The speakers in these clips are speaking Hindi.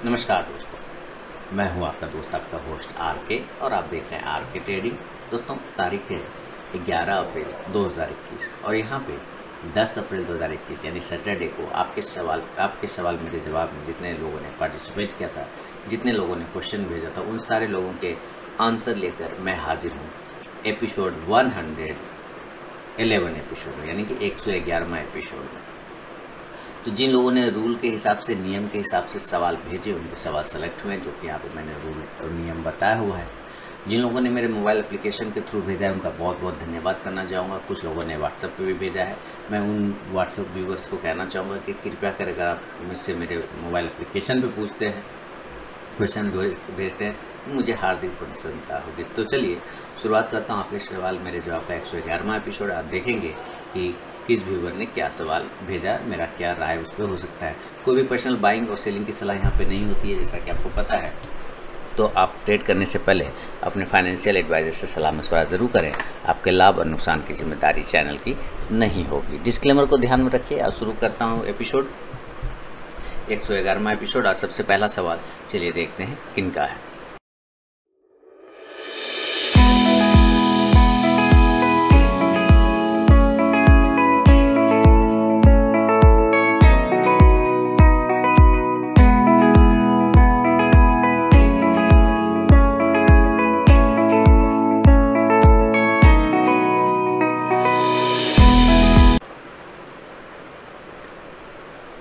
नमस्कार दोस्तों, मैं हूं आपका दोस्त, आपका होस्ट आर के, और आप देख रहे हैं आर के ट्रेडिंग। दोस्तों, तारीख है 11 अप्रैल 2021 और यहाँ पे 10 अप्रैल 2021 यानी सैटरडे को आपके सवाल मेरे जवाब में जितने लोगों ने पार्टिसिपेट किया था, जितने लोगों ने क्वेश्चन भेजा था, उन सारे लोगों के आंसर लेकर मैं हाजिर हूँ एपिसोड 111 एपिसोड में, यानी कि 111वां एपिसोड में। तो जिन लोगों ने रूल के हिसाब से, नियम के हिसाब से सवाल भेजे, उनके सवाल सेलेक्ट हुए, जो कि यहाँ पे मैंने रूल और नियम बताया हुआ है। जिन लोगों ने मेरे मोबाइल एप्लीकेशन के थ्रू भेजा है, उनका बहुत बहुत धन्यवाद करना चाहूँगा। कुछ लोगों ने व्हाट्सएप पे भी भेजा है। मैं उन व्हाट्सएप व्यूवर्स को कहना चाहूँगा कि कृपया कर, अगर आप मुझसे मेरे मोबाइल एप्लीकेशन पे पूछते हैं, क्वेश्चन भेजते हैं, मुझे हार्दिक प्रसन्नता होगी। तो चलिए शुरुआत करता हूँ आपके सवाल मेरे जवाब का 111वां एपिसोड। आप देखेंगे कि किस व्यूवर ने क्या सवाल भेजा, मेरा क्या राय उस पर हो सकता है। कोई भी पर्सनल बाइंग और सेलिंग की सलाह यहाँ पे नहीं होती है, जैसा कि आपको पता है। तो आप ट्रेड करने से पहले अपने फाइनेंशियल एडवाइजर से सलाह मशवरा ज़रूर करें। आपके लाभ और नुकसान की जिम्मेदारी चैनल की नहीं होगी। डिस्क्लेमर को ध्यान में रखिए। और शुरू करता हूँ एपिसोड 111वां एपिसोड। और सबसे पहला सवाल चलिए देखते हैं किनका है।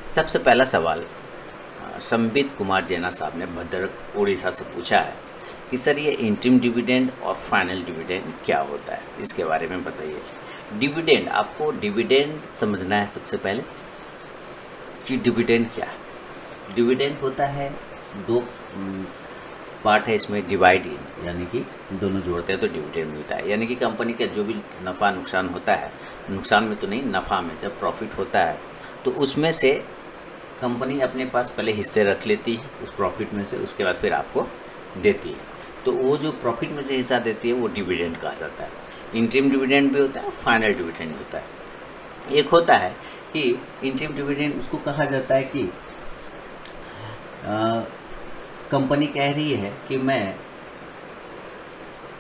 सबसे पहला सवाल संबित कुमार जैना साहब ने भद्रक उड़ीसा से पूछा है कि सर, ये इंटरिम डिविडेंड और फाइनल डिविडेंड क्या होता है, इसके बारे में बताइए। डिविडेंड, आपको डिविडेंड समझना है सबसे पहले कि डिविडेंड क्या है। डिविडेंड होता है, दो पार्ट है इसमें, डिवाइड इन, यानी कि दोनों जोड़ते हैं तो डिविडेंड मिलता है। यानी कि कंपनी का जो भी नफ़ा नुकसान होता है, नुकसान में तो नहीं, नफ़ा में जब प्रॉफिट होता है तो उसमें से कंपनी अपने पास पहले हिस्से रख लेती है उस प्रॉफिट में से, उसके बाद फिर आपको देती है। तो वो जो प्रॉफिट में से हिस्सा देती है वो डिविडेंड कहा जाता है। इंटरिम डिविडेंड भी होता है, फाइनल डिविडेंड भी होता है। एक होता है कि इंटरिम डिविडेंड, उसको कहा जाता है कि कंपनी कह रही है कि मैं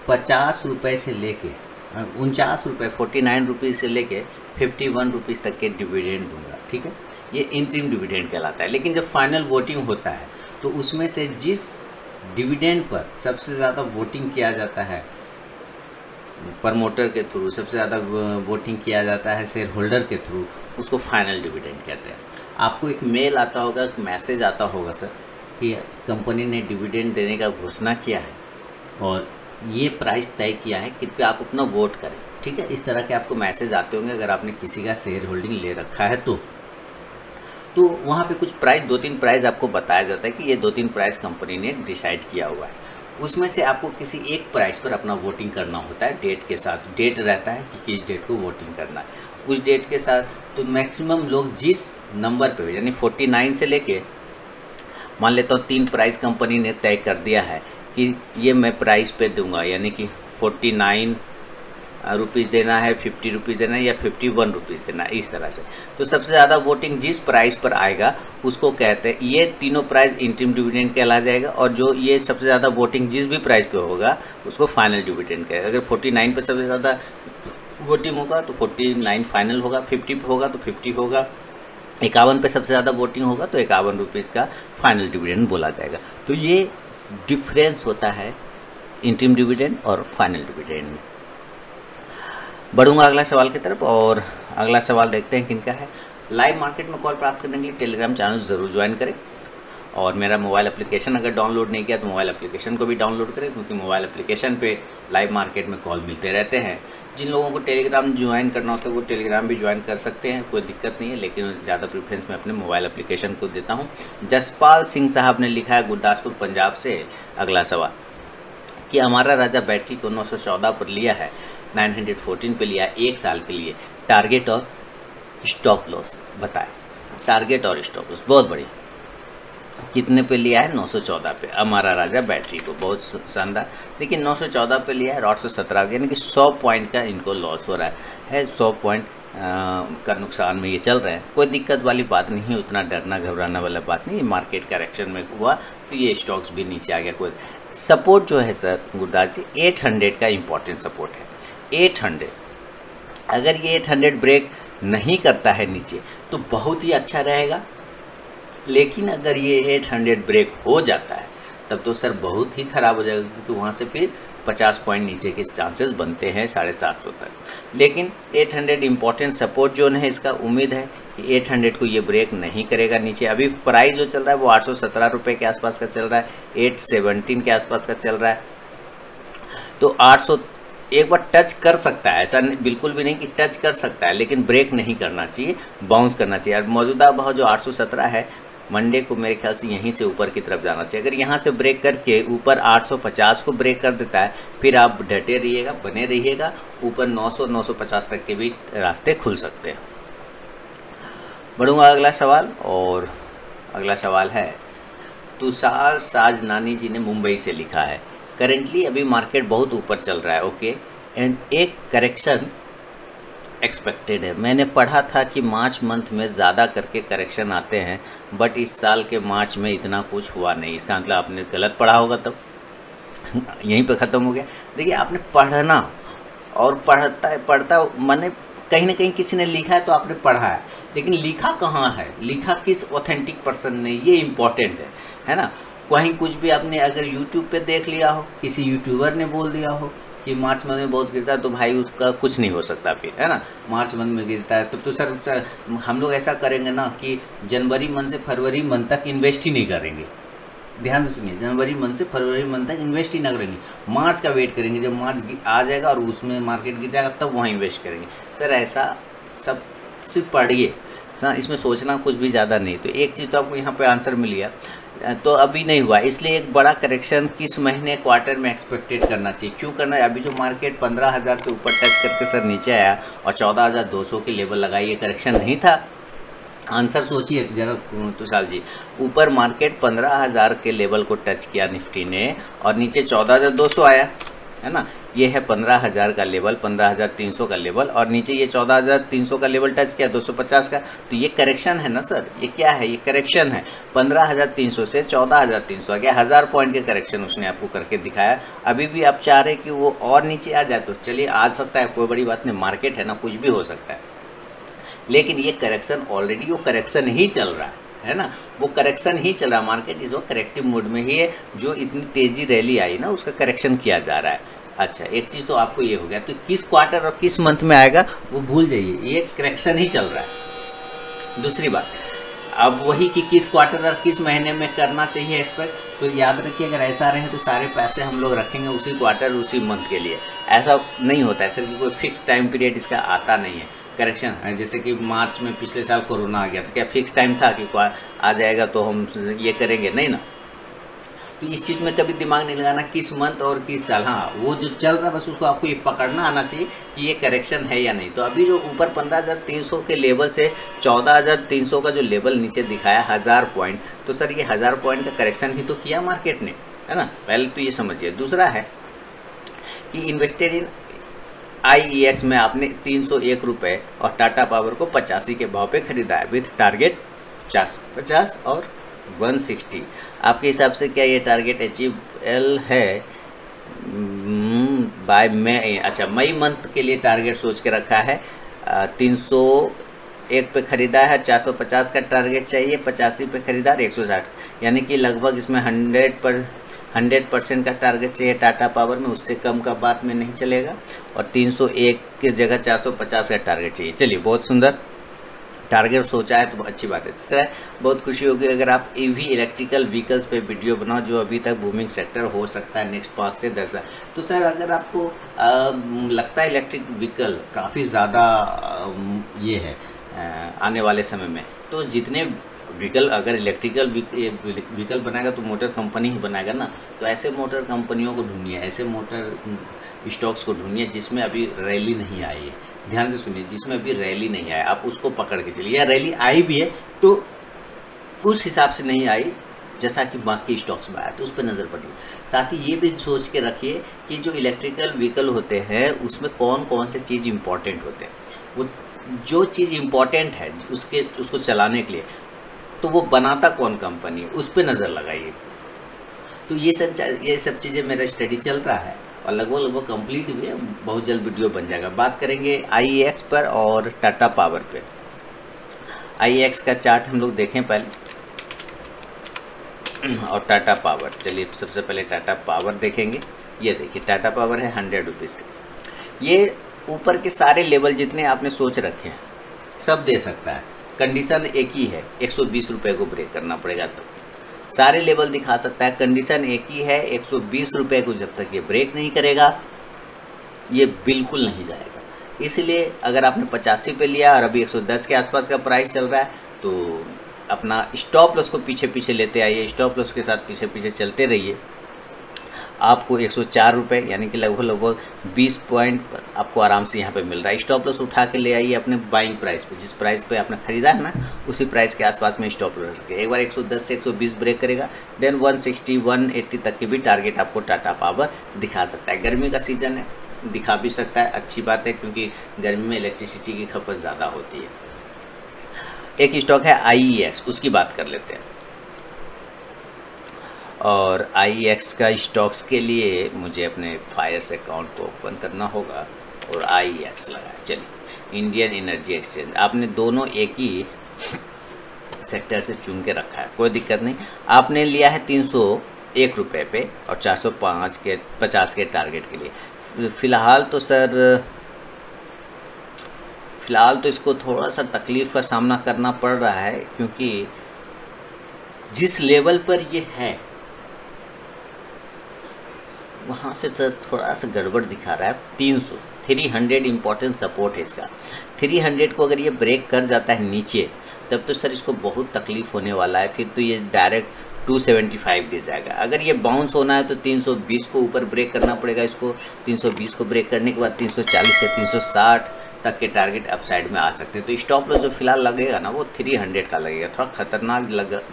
50 रुपये से लेके 49 रुपये, 49 रुपीज़ से लेके 51 रुपीज़ तक के डिविडेंड दूंगा। ठीक है, ये इंटरिम डिविडेंड कहलाता है। लेकिन जब फाइनल वोटिंग होता है तो उसमें से जिस डिविडेंड पर सबसे ज़्यादा वोटिंग किया जाता है प्रमोटर के थ्रू, सबसे ज़्यादा वोटिंग किया जाता है शेयर होल्डर के थ्रू, उसको फाइनल डिविडेंड कहते हैं। आपको एक मेल आता होगा, एक मैसेज आता होगा सर कि कंपनी ने डिविडेंड देने का घोषणा किया है और ये प्राइस तय किया है, कृपया आप अपना वोट करें। ठीक है, इस तरह के आपको मैसेज आते होंगे अगर आपने किसी का शेयर होल्डिंग ले रखा है तो वहाँ पे कुछ प्राइस, 2-3 प्राइस आपको बताया जाता है कि ये 2-3 प्राइस कंपनी ने डिसाइड किया हुआ है। उसमें से आपको किसी एक प्राइस पर अपना वोटिंग करना होता है। डेट के साथ, डेट रहता है कि किस डेट को वोटिंग करना है, उस डेट के साथ। तो मैक्सिमम लोग जिस नंबर पर, यानी 49 से लेके, मान लेता हूँ 3 प्राइस कंपनी ने तय कर दिया है कि ये मैं प्राइस पे दूंगा, यानी कि 49 रुपीज़ देना है, 50 रुपीज़ देना है या 51 रुपीज़ देना है, इस तरह से। तो सबसे ज़्यादा वोटिंग जिस प्राइस पर आएगा उसको कहते हैं, ये तीनों प्राइस इंटरिम डिविडेंड कहला जाएगा। और जो ये सबसे ज़्यादा वोटिंग जिस भी प्राइस पे होगा उसको फाइनल डिविडेंड कहेगा। अगर 49 पे सबसे ज़्यादा वोटिंग होगा तो 49 फाइनल होगा, 50 पे होगा तो 50 होगा, 51 पे सबसे ज़्यादा वोटिंग होगा तो 51 रुपीज़ का फाइनल डिविडेंड बोला जाएगा। तो ये डिफरेंस होता है इंटरिम डिविडेंड और फाइनल डिविडेंड में। बढ़ूंगा अगला सवाल की तरफ, और अगला सवाल देखते हैं किनका है। लाइव मार्केट में कॉल प्राप्त करने के लिए टेलीग्राम चैनल ज़रूर ज्वाइन करें, और मेरा मोबाइल एप्लीकेशन अगर डाउनलोड नहीं किया तो मोबाइल एप्लीकेशन को भी डाउनलोड करें, क्योंकि मोबाइल एप्लीकेशन पे लाइव मार्केट में कॉल मिलते रहते हैं। जिन लोगों को टेलीग्राम ज्वाइन करना होता है वो टेलीग्राम भी ज्वाइन कर सकते हैं, कोई दिक्कत नहीं है। लेकिन ज़्यादा प्रेफरेंस मैं अपने मोबाइल एप्लीकेशन को देता हूँ। जसपाल सिंह साहब ने लिखा है गुरदासपुर पंजाब से। अगला सवाल कि हमारा राजा बैटरी को 914 पर लिया है, 914 पे लिया, 1 साल के लिए, टारगेट और स्टॉप लॉस बताएं। टारगेट और स्टॉप लॉस, बहुत बढ़िया। कितने पे लिया है? 914 पे हमारा राजा बैटरी को, बहुत शानदार। लेकिन 914 पे लिया है और 817, यानी कि 100 पॉइंट का इनको लॉस हो रहा है 100 पॉइंट का नुकसान में ये चल रहे हैं। कोई दिक्कत वाली बात नहीं, उतना डरना घबराना वाला बात नहीं। मार्केट करेक्शन में हुआ तो ये स्टॉक्स भी नीचे आ गया। कोई सपोर्ट जो है सर गुरदास जी 800 का इम्पॉर्टेंट सपोर्ट है। 800 अगर ये 800 ब्रेक नहीं करता है नीचे तो बहुत ही अच्छा रहेगा, लेकिन अगर ये 800 ब्रेक हो जाता है तब तो सर बहुत ही ख़राब हो जाएगा, क्योंकि वहाँ से फिर 50 पॉइंट नीचे के चांसेस बनते हैं 750 तक। लेकिन 800 इम्पॉर्टेंट सपोर्ट जोन है, इसका उम्मीद है कि 800 को ये ब्रेक नहीं करेगा नीचे। अभी प्राइस जो चल रहा है वो 817 रुपये के आसपास का चल रहा है, 817 के आसपास का चल रहा है। तो 800 एक बार टच कर सकता है, ऐसा बिल्कुल भी नहीं कि टच कर सकता है, लेकिन ब्रेक नहीं करना चाहिए, बाउंस करना चाहिए। और मौजूदा भाव जो 817 है, मंडे को मेरे ख्याल से यहीं से ऊपर की तरफ जाना चाहिए। अगर यहाँ से ब्रेक करके ऊपर 850 को ब्रेक कर देता है, फिर आप डटे रहिएगा, बने रहिएगा, ऊपर 900-950 तक के भी रास्ते खुल सकते हैं। बढ़ूँगा अगला सवाल, और अगला सवाल है तुषार साजनानी जी ने मुंबई से लिखा है, करेंटली अभी मार्केट बहुत ऊपर चल रहा है, ओके, एंड एक करेक्शन एक्सपेक्टेड है। मैंने पढ़ा था कि मार्च मंथ में ज़्यादा करके करेक्शन आते हैं, बट इस साल के मार्च में इतना कुछ हुआ नहीं। इसका मतलब आपने गलत पढ़ा होगा, तब यहीं पे ख़त्म हो गया। देखिए, आपने पढ़ना और पढ़ता मैंने कहीं ना कहीं किसी ने लिखा है तो आपने पढ़ा है, लेकिन लिखा कहाँ है, लिखा किस ऑथेंटिक पर्सन ने, ये इम्पॉर्टेंट है ना। कहीं कुछ भी आपने अगर यूट्यूब पे देख लिया हो, किसी यूट्यूबर ने बोल दिया हो कि मार्च मंथ में बहुत गिरता है, तो भाई उसका कुछ नहीं हो सकता फिर, है ना। मार्च मंथ में गिरता है तो सर हम लोग ऐसा करेंगे ना कि जनवरी मंथ से फरवरी मंथ तक इन्वेस्ट ही नहीं करेंगे। ध्यान से सुनिए, जनवरी मंथ से फरवरी मंथ तक इन्वेस्ट ही ना करेंगे, मार्च का वेट करेंगे। जब मार्च आ जाएगा और उसमें मार्केट गिर जाएगा तब वहाँ इन्वेस्ट करेंगे। सर ऐसा सब सिर्फ पढ़िए ना, इसमें सोचना कुछ भी ज़्यादा नहीं। तो एक चीज़ तो आपको यहाँ पे आंसर मिल गया। तो अभी नहीं हुआ, इसलिए एक बड़ा करेक्शन किस महीने क्वार्टर में एक्सपेक्टेड करना चाहिए, क्यों करना है। अभी जो मार्केट 15,000 से ऊपर टच करके सर नीचे आया और 14,200 के लेवल लगाई, ये करेक्शन नहीं था। आंसर सोचिए जरा तुषार जी, ऊपर मार्केट 15,000 के लेवल को टच किया निफ्टी ने, और नीचे 14,200 आया, है ना। ये है 15,000 का लेवल, 15,300 का लेवल, और नीचे ये 14,300 का लेवल टच किया, 250 का। तो ये करेक्शन है ना सर, ये क्या है, ये करेक्शन है। 15,300 से 14,300 आ गया, 1000 पॉइंट के करेक्शन उसने आपको करके दिखाया। अभी भी आप चाह रहे कि वो और नीचे आ जाए, तो चलिए आ सकता है, कोई बड़ी बात नहीं, मार्केट है ना, कुछ भी हो सकता है। लेकिन ये करेक्शन ऑलरेडी वो करेक्शन ही चल रहा है ना, वो करेक्शन ही चल रहा है। मार्केट इस वक्त करेक्टिव मोड में ही है, जो इतनी तेज़ी रैली आई ना उसका करेक्शन किया जा रहा है। अच्छा, एक चीज़ तो आपको ये हो गया, तो किस क्वार्टर और किस मंथ में आएगा वो भूल जाइए, ये करेक्शन ही चल रहा है। दूसरी बात, अब वही कि किस क्वार्टर और किस महीने में करना चाहिए एक्सपेक्ट, तो याद रखिए अगर ऐसा रहे तो सारे पैसे हम लोग रखेंगे उसी क्वार्टर उसी मंथ के लिए। ऐसा नहीं होता है सर कि कोई फिक्स टाइम पीरियड इसका आता नहीं है करेक्शन। जैसे कि मार्च में पिछले साल कोरोना आ गया था, क्या फिक्स टाइम था कि आ जाएगा तो हम ये करेंगे, नहीं ना। तो इस चीज़ में कभी दिमाग नहीं लगाना किस मंथ और किस साल, हाँ वो जो चल रहा है बस उसको आपको ये पकड़ना आना चाहिए कि ये करेक्शन है या नहीं। तो अभी जो ऊपर 15,300 के लेवल से 14,300 का जो लेवल नीचे दिखाया 1000 पॉइंट, तो सर ये 1000 पॉइंट का करेक्शन ही तो किया मार्केट ने, है ना। पहले तो ये समझिए। दूसरा है कि इन्वेस्टेड इन IEX में आपने 301 रुपये और टाटा पावर को 85 के भाव पे खरीदा है, विथ टारगेट 450 और 160। आपके हिसाब से क्या ये टारगेट अचीवेबल है बाय मई? अच्छा, मई मंथ के लिए टारगेट सोच के रखा है। 301 पे ख़रीदा है, 450 का टारगेट चाहिए, 85 पे ख़रीदा और 160, यानी कि लगभग इसमें 100% का टारगेट चाहिए टाटा पावर में, उससे कम का बात में नहीं चलेगा। और 301 की जगह 450 का टारगेट चाहिए। चलिए, बहुत सुंदर टारगेट सोचा है तो अच्छी बात है। सर बहुत खुशी होगी अगर आप EV इलेक्ट्रिकल व्हीकल्स पे वीडियो बनाओ, जो अभी तक बूमिंग सेक्टर हो सकता है नेक्स्ट 5 से 10 साल। तो सर अगर आपको लगता है इलेक्ट्रिक व्हीकल काफ़ी ज़्यादा ये है आने वाले समय में, तो जितने व्हीकल अगर इलेक्ट्रिकल व्हीकल बनाएगा तो मोटर कंपनी ही बनाएगा ना। तो ऐसे मोटर कंपनियों को ढूंढिए, ऐसे मोटर स्टॉक्स को ढूंढिए जिसमें अभी रैली नहीं आई है। ध्यान से सुनिए, जिसमें अभी रैली नहीं आया आप उसको पकड़ के चलिए, या रैली आई भी है तो उस हिसाब से नहीं आई जैसा कि बाकी स्टॉक्स में आया, तो उस पर नज़र पड़िए। साथ ही ये भी सोच के रखिए कि जो इलेक्ट्रिकल व्हीकल होते हैं उसमें कौन कौन से चीज़ इंपॉर्टेंट होते हैं, वो जो चीज़ इंपॉर्टेंट है उसको चलाने के लिए, तो वो बनाता कौन कंपनी है, उस पर नज़र लगाइए। तो ये सब चीज़ें मेरा स्टडी चल रहा है और लगभग कंप्लीट भी है, बहुत जल्द वीडियो बन जाएगा। बात करेंगे IEX पर और टाटा पावर पे। IEX का चार्ट हम लोग देखें पहले और टाटा पावर। चलिए सबसे पहले टाटा पावर देखेंगे। ये देखिए टाटा पावर है 100 रुपीज़ का। ये ऊपर के सारे लेवल जितने आपने सोच रखे हैं सब दे सकता है, कंडीशन एक ही है, 120 रुपये को ब्रेक करना पड़ेगा तो सारे लेवल दिखा सकता है। कंडीशन एक ही है, 120 रुपये को जब तक ये ब्रेक नहीं करेगा ये बिल्कुल नहीं जाएगा। इसलिए अगर आपने 85 पे लिया और अभी 110 के आसपास का प्राइस चल रहा है तो अपना स्टॉप लॉस को पीछे पीछे लेते आइए, स्टॉप लॉस के साथ पीछे पीछे चलते रहिए। आपको 104 रुपये यानी कि लगभग 20 पॉइंट आपको आराम से यहाँ पे मिल रहा है। स्टॉप लॉस उठा के ले आइए अपने बाइंग प्राइस पे, जिस प्राइस पे आपने ख़रीदा है ना उसी प्राइस के आसपास में स्टॉप लॉस रखें। एक बार 110 से 120 ब्रेक करेगा, देन 160 180 तक की भी टारगेट आपको टाटा पावर दिखा सकता है। गर्मी का सीज़न है, दिखा भी सकता है, अच्छी बात है, क्योंकि गर्मी में इलेक्ट्रिसिटी की खपत ज़्यादा होती है। एक स्टॉक है IEX, उसकी बात कर लेते हैं। और IEX का स्टॉक्स के लिए मुझे अपने फायर्स अकाउंट को ओपन करना होगा और IEX लगाया। चलिए इंडियन एनर्जी एक्सचेंज, आपने दोनों एक ही सेक्टर से चुन के रखा है, कोई दिक्कत नहीं। आपने लिया है 301 रुपये पे और 450 के टारगेट के लिए। फ़िलहाल तो इसको थोड़ा सा तकलीफ़ का सामना करना पड़ रहा है, क्योंकि जिस लेवल पर ये है वहाँ से तो थोड़ा सा गड़बड़ दिखा रहा है। 300 इम्पॉर्टेंट सपोर्ट है इसका। 300 को अगर ये ब्रेक कर जाता है नीचे तब तो सर इसको बहुत तकलीफ़ होने वाला है, फिर तो ये डायरेक्ट 275 गिर जाएगा। अगर ये बाउंस होना है तो 320 को ऊपर ब्रेक करना पड़ेगा इसको। 320 को ब्रेक करने के बाद 340 से 360 तक के टारगेट अपसाइड में आ सकते हैं। तो स्टॉप लॉस जो फिलहाल लगेगा ना वो 300 का लगेगा, थोड़ा खतरनाक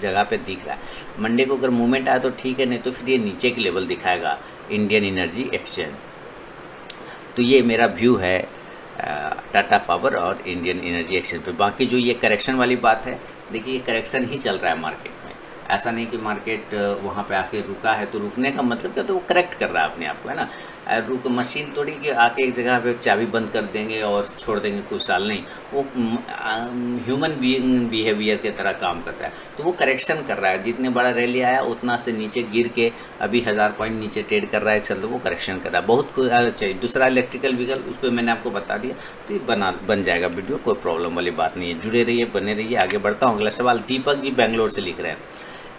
जगह पे दिख रहा है। मंडे को अगर मूवमेंट आया तो ठीक है, नहीं तो फिर ये नीचे के लेवल दिखाएगा इंडियन एनर्जी एक्सचेंज। तो ये मेरा व्यू है टाटा पावर और इंडियन एनर्जी एक्सचेंज पे। बाकी जो ये करेक्शन वाली बात है, देखिए ये करेक्शन ही चल रहा है मार्केट में, ऐसा नहीं कि मार्केट वहाँ पे आके रुका है। तो रुकने का मतलब क्या, तो वो करेक्ट कर रहा है अपने आप को, है ना। मशीन थोड़ी कि आके एक जगह पे चाबी बंद कर देंगे और छोड़ देंगे कुछ साल, नहीं, वो ह्यूमन बीइंग बिहेवियर के तरह काम करता है। तो वो करेक्शन कर रहा है, जितने बड़ा रैली आया उतना से नीचे गिर के अभी 1000 पॉइंट नीचे ट्रेड कर रहा है, चल, तो वो करेक्शन कर रहा है। बहुत चाहिए। दूसरा इलेक्ट्रिकल व्हीकल, उस पर मैंने आपको बता दिया, तो ये बन जाएगा वीडियो, कोई प्रॉब्लम वाली बात नहीं है। जुड़े रहिए, बने रहिए। आगे बढ़ता हूँ। अगला सवाल दीपक जी बेंगलोर से लिख रहे हैं,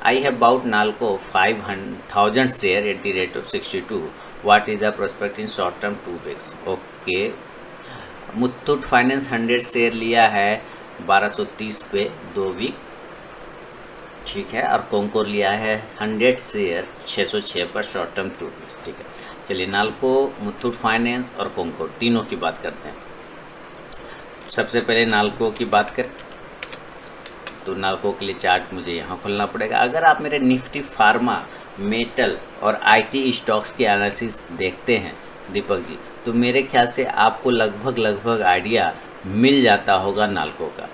I have bought Nalco 5,000 share at the rate of 62. What is the prospect in short term 2 weeks? Okay, Muthoot finance 100 share लिया है 1230 पे 2 वीक, ठीक है। और कॉन्कोर लिया है 100 शेयर 606 पर शॉर्ट टर्म 2 वीक्स, ठीक है। चलिए नाल्को, मुथूट फाइनेंस और कॉन्कोर तीनों की बात करते हैं। सबसे पहले नाल्को की बात करें तो नाल्को के लिए चार्ट मुझे यहाँ खोलना पड़ेगा। अगर आप मेरे निफ्टी फार्मा, मेटल और IT स्टॉक्स की एनालिसिस देखते हैं दीपक जी, तो मेरे ख्याल से आपको लगभग आइडिया मिल जाता होगा नाल्को का।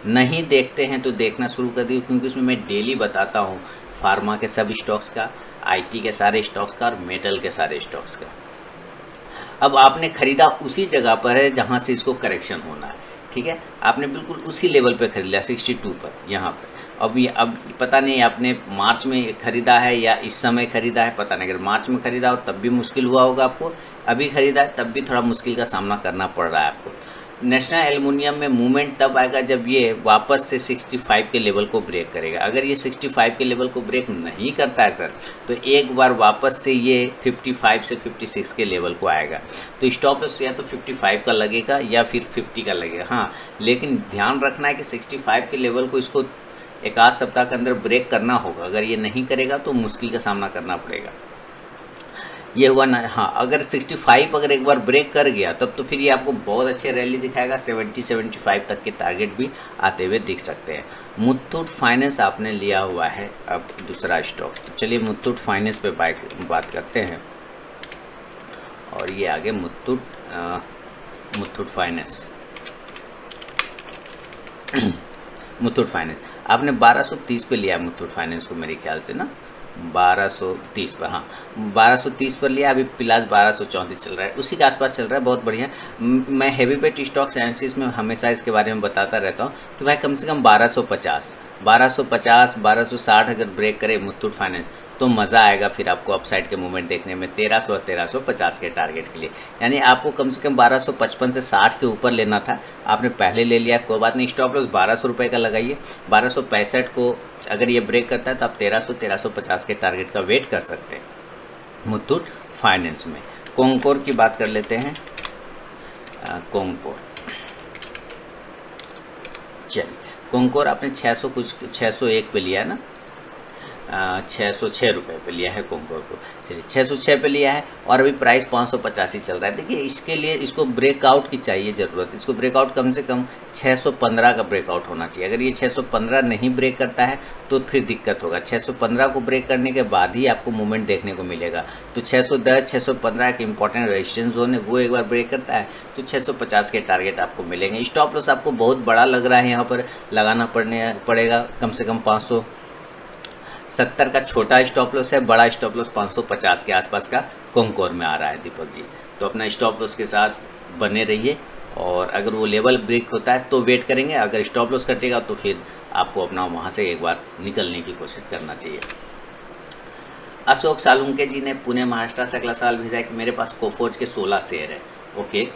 नहीं देखते हैं तो देखना शुरू कर दीजिए, क्योंकि उसमें मैं डेली बताता हूँ फार्मा के सब स्टॉक्स का, IT के सारे स्टॉक्स का और मेटल के सारे स्टॉक्स का। अब आपने ख़रीदा उसी जगह पर है जहाँ से इसको करेक्शन होना है, ठीक है। आपने बिल्कुल उसी लेवल पे खरीद लिया 62 पर यहाँ पर। अब पता नहीं आपने मार्च में ख़रीदा है या इस समय ख़रीदा है, पता नहीं। अगर मार्च में ख़रीदा हो तब भी मुश्किल हुआ होगा आपको, अभी ख़रीदा है तब भी थोड़ा मुश्किल का सामना करना पड़ रहा है आपको। नेशनल एल्युमिनियम में मूवमेंट तब आएगा जब ये वापस से 65 के लेवल को ब्रेक करेगा। अगर ये 65 के लेवल को ब्रेक नहीं करता है सर, तो एक बार वापस से ये 55 से 56 के लेवल को आएगा। तो स्टॉप लॉस या तो 55 का लगेगा या फिर 50 का लगेगा, हाँ। लेकिन ध्यान रखना है कि 65 के लेवल को इसको एक आध सप्ताह के अंदर ब्रेक करना होगा। अगर ये नहीं करेगा तो मुश्किल का सामना करना पड़ेगा। ये हुआ ना, हाँ। अगर 65 अगर एक बार ब्रेक कर गया तब तो फिर ये आपको बहुत अच्छे रैली दिखाएगा, 70-75 तक के टारगेट भी आते हुए दिख सकते हैं। मुथूट फाइनेंस आपने लिया हुआ है अब दूसरा स्टॉक। तो चलिए मुथूट फाइनेंस पे बात करते हैं। और ये आगे मुथूट फाइनेंस मुथूट फाइनेंस आपने 1230 पे लिया मुथूट फाइनेंस को मेरे ख्याल से ना, 1230 पर, हाँ 1230 पर लिया। अभी फिलहाल 1234 चल रहा है, उसी के आसपास चल रहा है, बहुत बढ़िया। मैं हैवी वेट स्टॉक्स एनालिसिस में हमेशा इसके बारे में बताता रहता हूँ कि भाई कम से कम 1250 1260 अगर ब्रेक करे मुथूट फाइनेंस तो मज़ा आएगा फिर आपको अपसाइड के मूवमेंट देखने में 1300 और 1350 के टारगेट के लिए। यानी आपको कम से कम 1255 से 60 के ऊपर लेना था, आपने पहले ले लिया, कोई बात नहीं। स्टॉप लॉस 1200 रुपये का लगाइए। 1265 को अगर ये ब्रेक करता है तो आप 1300-1350 के टारगेट का वेट कर सकते हैं मुथूट फाइनेंस में। कॉन्कोर की बात कर लेते हैं। कॉन्कोर, चलिए कॉन्कोर आपने 601 पे लिया है ना, 606 रुपये पे लिया है कॉन्कोर को। चलिए 606 पे लिया है और अभी प्राइस 585 चल रहा है। देखिए इसके लिए इसको ब्रेकआउट की चाहिए ज़रूरत, इसको ब्रेकआउट कम से कम 615 का ब्रेकआउट होना चाहिए। अगर ये 615 नहीं ब्रेक करता है तो फिर दिक्कत होगा। 615 को ब्रेक करने के बाद ही आपको मूवमेंट देखने को मिलेगा। तो 610 615 के इंपॉर्टेंट रेजिस्टेंस जोन है, वो एक बार ब्रेक करता है तो 650 के टारगेट आपको मिलेंगे। स्टॉप लॉस आपको बहुत बड़ा लग रहा है, यहाँ पर लगाना पड़ेगा कम से कम 570 का छोटा स्टॉप लॉस है, बड़ा स्टॉप लॉस 550 के आसपास का कॉन्कोर में आ रहा है दीपक जी। तो अपना स्टॉप लॉस के साथ बने रहिए और अगर वो लेवल ब्रेक होता है तो वेट करेंगे, अगर स्टॉप लॉस कटेगा तो फिर आपको अपना वहाँ से एक बार निकलने की कोशिश करना चाहिए। अशोक सालुंके जी ने पुणे महाराष्ट्र से अगला सवाल भेजा है कि मेरे पास कोफोर्ज के 16 शेयर है। ओके,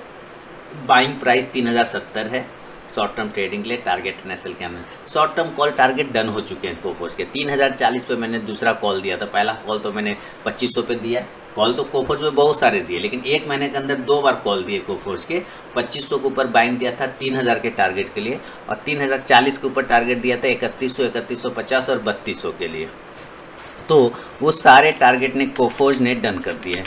बाइंग प्राइस 3070 है शॉर्ट टर्म ट्रेडिंग के लिए, टारगेट नेशनल के अंदर short term call target done हो चुके हैं कोफोर्ज के। 3040 पे मैंने दूसरा कॉल दिया था, पहला कॉल तो मैंने 2500 पे दिया। कॉल तो कोफोर्ज में बहुत सारे दिए, लेकिन एक महीने के अंदर 2 बार कॉल दिए कोफोर्ज के। 2500 के ऊपर बाइंग दिया था 3000 के टारगेट के लिए, और 3040 के ऊपर टारगेट दिया था 3100, 3150 और 3200 के लिए। तो वो सारे टारगेट ने कोफोर्ज ने डन कर दिए,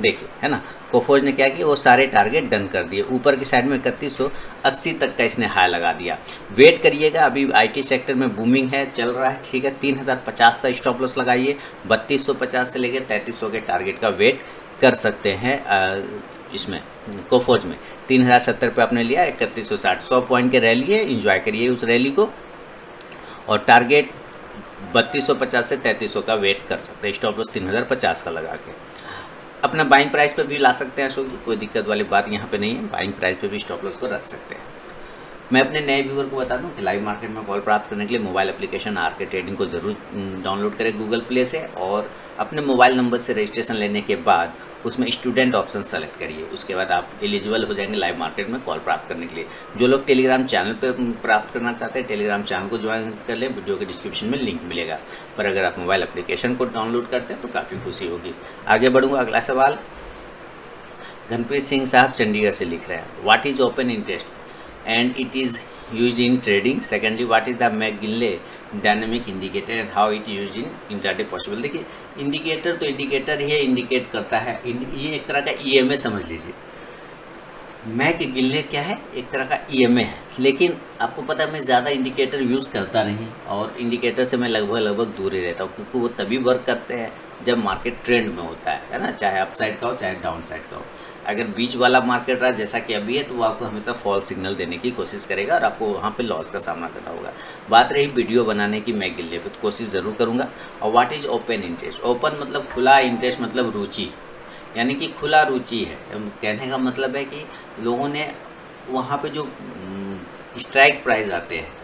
देखिए है ना। कोफोर्ज ने क्या किया, वो सारे टारगेट डन कर दिए। ऊपर की साइड में 3180 तक का इसने हाई लगा दिया। वेट करिएगा, अभी आईटी सेक्टर में बूमिंग है, चल रहा है, ठीक है। 3050 का स्टॉप लॉस लगाइए, 3250 से लेकर 3300 के टारगेट का वेट कर सकते हैं। इसमें कोफोर्ज में 3070 पे आपने लिया, 3160, 100 पॉइंट के रैली है, इंजॉय करिए उस रैली को। और टारगेट 3250 से 3300 का वेट कर सकते हैं, स्टॉप लॉस 3050 का लगा के। अपना बाइंग प्राइस पे भी ला सकते हैं अशोक जी, कोई दिक्कत वाली बात यहाँ पे नहीं है। बाइंग प्राइस पे भी स्टॉप लॉस को रख सकते हैं। मैं अपने नए व्यूअर को बता दूं कि लाइव मार्केट में कॉल प्राप्त करने के लिए मोबाइल एप्लीकेशन आरके ट्रेडिंग को ज़रूर डाउनलोड करें गूगल प्ले से, और अपने मोबाइल नंबर से रजिस्ट्रेशन लेने के बाद उसमें स्टूडेंट ऑप्शन सेलेक्ट करिए। उसके बाद आप एलिजिबल हो जाएंगे लाइव मार्केट में कॉल प्राप्त करने के लिए। जो लोग टेलीग्राम चैनल पर प्राप्त करना चाहते हैं, टेलीग्राम चैनल को ज्वाइन कर लें, वीडियो के डिस्क्रिप्शन में लिंक मिलेगा। पर अगर आप मोबाइल एप्लीकेशन को डाउनलोड करते हैं तो काफ़ी खुशी होगी। आगे बढ़ूँगा, अगला सवाल धनप्रीत सिंह साहब चंडीगढ़ से लिख रहे हैं, what is open interest and it is used in trading. Secondly, what is the McGinley dynamic indicator and how it used in intraday possible. देखिए इंडिकेटर तो इंडिकेटर ही इंडिकेट करता है, ये एक तरह का ईएमए समझ लीजिए। मैकगिनले क्या है, एक तरह का ईएमए है। लेकिन आपको पता है मैं ज़्यादा इंडिकेटर यूज़ करता नहीं, और इंडिकेटर से मैं लगभग दूर ही रहता हूँ, क्योंकि वो तभी वर्क करते हैं जब मार्केट ट्रेंड में होता है ना, चाहे अप साइड का हो चाहे डाउन साइड का हो। अगर बीच वाला मार्केट रहा जैसा कि अभी है तो वो आपको हमेशा फॉल सिग्नल देने की कोशिश करेगा और आपको वहाँ पे लॉस का सामना करना होगा। बात रही वीडियो बनाने की मैकगिनले पे, तो कोशिश ज़रूर करूँगा। और what is open interest, open मतलब खुला, इंटरेस्ट मतलब रुचि, यानी कि खुला रुचि है। कहने का मतलब है कि लोगों ने वहाँ पे जो स्ट्राइक प्राइस आते हैं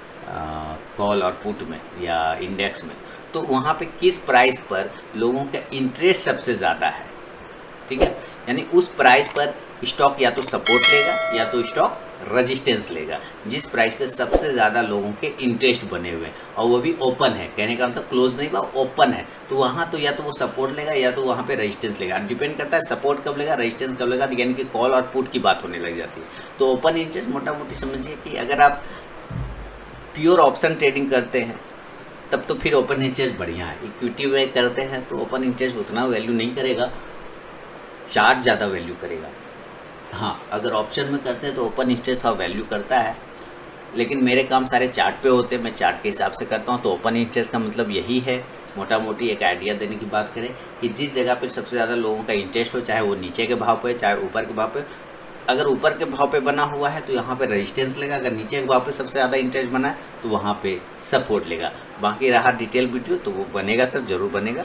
कॉल और पुट में या इंडेक्स में, तो वहाँ पे किस प्राइस पर लोगों का इंटरेस्ट सबसे ज़्यादा है, ठीक है। यानी उस प्राइस पर स्टॉक या तो सपोर्ट लेगा या तो स्टॉक रेजिस्टेंस लेगा, जिस प्राइस पे सबसे ज़्यादा लोगों के इंटरेस्ट बने हुए हैं, और वो भी ओपन है। कहने का मतलब क्लोज नहीं हुआ, ओपन है, तो वहाँ तो या तो वो सपोर्ट लेगा या तो वहाँ पे रेजिस्टेंस लेगा। डिपेंड करता है सपोर्ट कब लेगा, रेजिस्टेंस कब लेगा, यानी कि कॉल और पुट की बात होने लग जाती है। तो ओपन इंटरेस्ट मोटा मोटी समझिए कि अगर आप प्योर ऑप्शन ट्रेडिंग करते हैं तब तो फिर ओपन इंटरेस्ट बढ़िया है। इक्विटी में करते हैं तो ओपन इंटरेस्ट उतना वैल्यू नहीं करेगा, चार्ट ज़्यादा वैल्यू करेगा। हाँ, अगर ऑप्शन में करते हैं तो ओपन इंटरेस्ट थोड़ा वैल्यू करता है, लेकिन मेरे काम सारे चार्ट पे होते हैं, मैं चार्ट के हिसाब से करता हूँ। तो ओपन इंटरेस्ट का मतलब यही है, मोटा मोटी एक आइडिया देने की बात करें कि जिस जगह पे सबसे ज़्यादा लोगों का इंटरेस्ट हो, चाहे वो नीचे के भाव पे चाहे ऊपर के भाव पे, अगर ऊपर के भाव पे बना हुआ है तो यहाँ पे रेजिस्टेंस लेगा, अगर नीचे के भाव पे सबसे ज़्यादा इंटरेस्ट बना है तो वहाँ पे सपोर्ट लेगा। बाकी रहा डिटेल वीडियो तो वो बनेगा सर, ज़रूर बनेगा।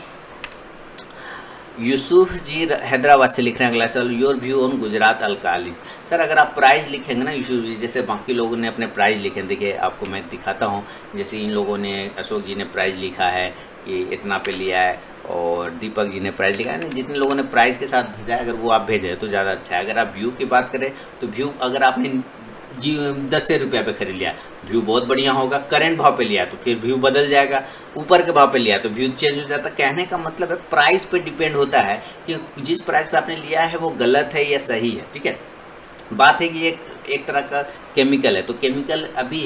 यूसुफ जी हैदराबाद से लिख रहे हैं अगला सवाल, your view on Gujarat Alkalies. Sir अगर आप प्राइस लिखेंगे ना यूसुफ जी, जैसे बाकी लोगों ने अपने प्राइस लिखे, देखिए आपको मैं दिखाता हूँ, जैसे इन लोगों ने, अशोक जी ने प्राइस लिखा है कि इतना पे लिया है, और दीपक जी ने प्राइस लिखा है ना, जितने लोगों ने प्राइस के साथ भेजा है, अगर वो आप भेजें तो ज़्यादा अच्छा है। अगर आप व्यू की बात करें तो व्यू अगर आपने 10 रुपये पे खरीद लिया, व्यू बहुत बढ़िया होगा। करेंट भाव पे लिया तो फिर व्यू बदल जाएगा, ऊपर के भाव पे लिया तो व्यू चेंज हो जाता है। कहने का मतलब है प्राइस पे डिपेंड होता है कि जिस प्राइस पे आपने लिया है वो गलत है या सही है, ठीक है। बात है कि एक तरह का केमिकल है, तो केमिकल अभी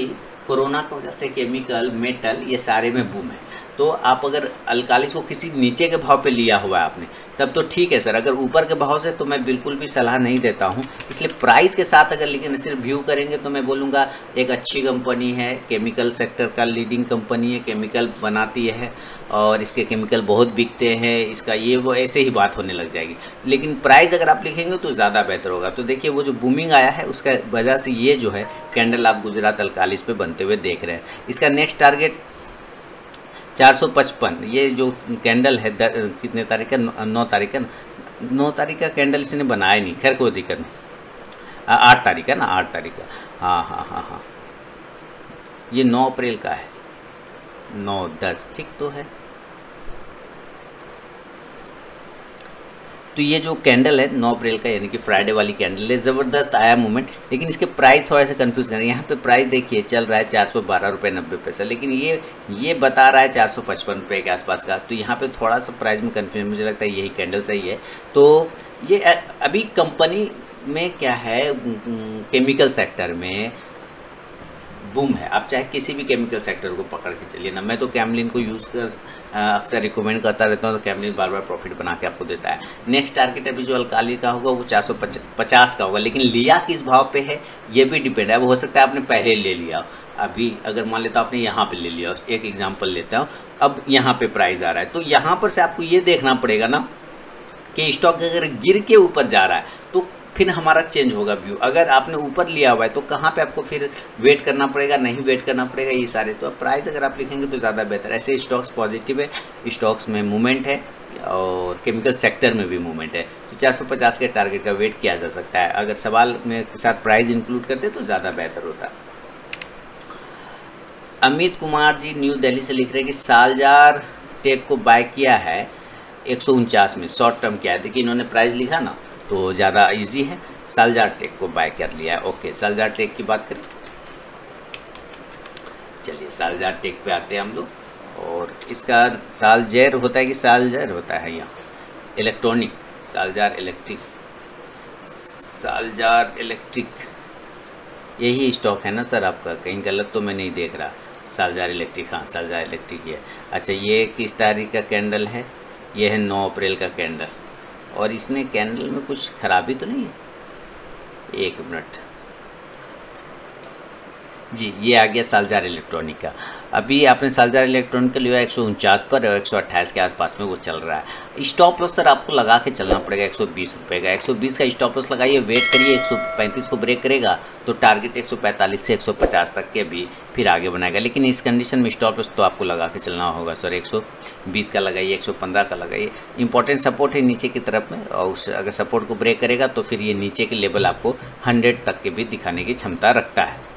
कोरोना की वजह से केमिकल, मेटल, ये सारे में बूम है। तो आप अगर अल्कालिस को किसी नीचे के भाव पे लिया हुआ है आपने, तब तो ठीक है सर। अगर ऊपर के भाव से तो मैं बिल्कुल भी सलाह नहीं देता हूँ। इसलिए प्राइस के साथ अगर लेकिन सिर्फ व्यू करेंगे तो मैं बोलूँगा एक अच्छी कंपनी है, केमिकल सेक्टर का लीडिंग कंपनी है, केमिकल बनाती है और इसके केमिकल बहुत बिकते हैं, इसका ये वो ऐसे ही बात होने लग जाएगी। लेकिन प्राइस अगर आप लिखेंगे तो ज़्यादा बेहतर होगा। तो देखिए वो जो बूमिंग आया है उसका वजह से ये जो है कैंडल आप गुजरात अल्कालिस पे बनते हुए देख रहे हैं। इसका नेक्स्ट टारगेट 455, ये जो कैंडल है कितने तारीख का, 9 तारीख का, 9 तारीख का कैंडल इसने बनाया नहीं, खैर कोई दिक्कत नहीं। 8 तारीख का ना, 8 तारीख का, हाँ, ये 9 अप्रैल का है, 9-10 ठीक तो है। तो ये जो कैंडल है 9 अप्रैल का, यानी कि फ्राइडे वाली कैंडल है, ज़बरदस्त आया मूवमेंट। लेकिन इसके प्राइस थोड़ा सा कंफ्यूज कर रहे हैं। यहाँ पे प्राइस देखिए चल रहा है 412 रुपये 90 पैसा, लेकिन ये बता रहा है 455 रुपये के आसपास का। तो यहाँ पे थोड़ा सा प्राइस में कन्फ्यूजन, मुझे लगता है यही कैंडल सही है। तो ये अभी कंपनी में क्या है, केमिकल सेक्टर में बूम है। आप चाहे किसी भी केमिकल सेक्टर को पकड़ के चलिए ना, मैं तो कैमलिन को यूज़ कर अक्सर रिकमेंड करता रहता हूँ, तो कैमलिन बार बार प्रॉफिट बना के आपको देता है। नेक्स्ट टारगेट अभी जो अल्काली का होगा वो 450 का होगा, लेकिन लिया किस भाव पे है ये भी डिपेंड है। अब हो सकता है आपने पहले ले लिया, अभी अगर मान लेता आपने यहाँ पे ले लिया, एक एग्जाम्पल लेता हूँ, अब यहाँ पे प्राइस आ रहा है, तो यहाँ पर से आपको ये देखना पड़ेगा ना कि स्टॉक अगर गिर के ऊपर जा रहा है तो फिर हमारा चेंज होगा व्यू। अगर आपने ऊपर लिया हुआ है तो कहाँ पे आपको फिर वेट करना पड़ेगा, नहीं वेट करना पड़ेगा, ये सारे। तो अब प्राइस अगर आप लिखेंगे तो ज़्यादा बेहतर। ऐसे स्टॉक्स पॉजिटिव है, स्टॉक्स में मूवमेंट है और केमिकल सेक्टर में भी मूवमेंट है। तो 450 के टारगेट का वेट किया जा सकता है। अगर सवाल में के साथ प्राइस इंक्लूड करते तो ज़्यादा बेहतर होता। अमित कुमार जी न्यू दिल्ली से लिख रहे हैं कि सालजार टेक को बाय किया है 149 में, शॉर्ट टर्म किया है। देखिए इन्होंने प्राइस लिखा ना तो ज़्यादा इजी है, सालजार टेक को बाय कर लिया है। ओके, सालजार टेक की बात करें, चलिए सालजार टेक पे आते हैं हम लोग। और इसका सालजैर होता है कि सालजर होता है, यहाँ इलेक्ट्रॉनिक, सालजार इलेक्ट्रिक, सालजार इलेक्ट्रिक यही स्टॉक है ना सर आपका, कहीं गलत तो मैं नहीं देख रहा। सालजार इलेक्ट्रिक, हाँ सालजार इलेक्ट्रिक है। अच्छा, ये किस तारीख का कैंडल है, ये है 9 अप्रैल का कैंडल। और इसने कैंडल में कुछ खराबी तो नहीं है, एक मिनट जी, ये आ गया सालजार इलेक्ट्रॉनिक का। अभी आपने सालजार इलेक्ट्रॉनिक का लिया 149 पर और 128 के आसपास में वो चल रहा है। स्टॉप लॉस सर आपको लगा के चलना पड़ेगा 120 रुपये का। 120 का स्टॉप लॉस लगाइए, वेट करिए, 135 को ब्रेक करेगा तो टारगेट 145 से 150 तक के भी फिर आगे बनाएगा। लेकिन इस कंडीशन में स्टॉप लॉस तो आपको लगा के चलना होगा सर। 120 का लगाइए, 115 का लगाइए। इंपॉर्टेंट सपोर्ट है नीचे की तरफ में, और अगर सपोर्ट को ब्रेक करेगा तो फिर ये नीचे के लेवल आपको 100 तक के भी दिखाने की क्षमता रखता है।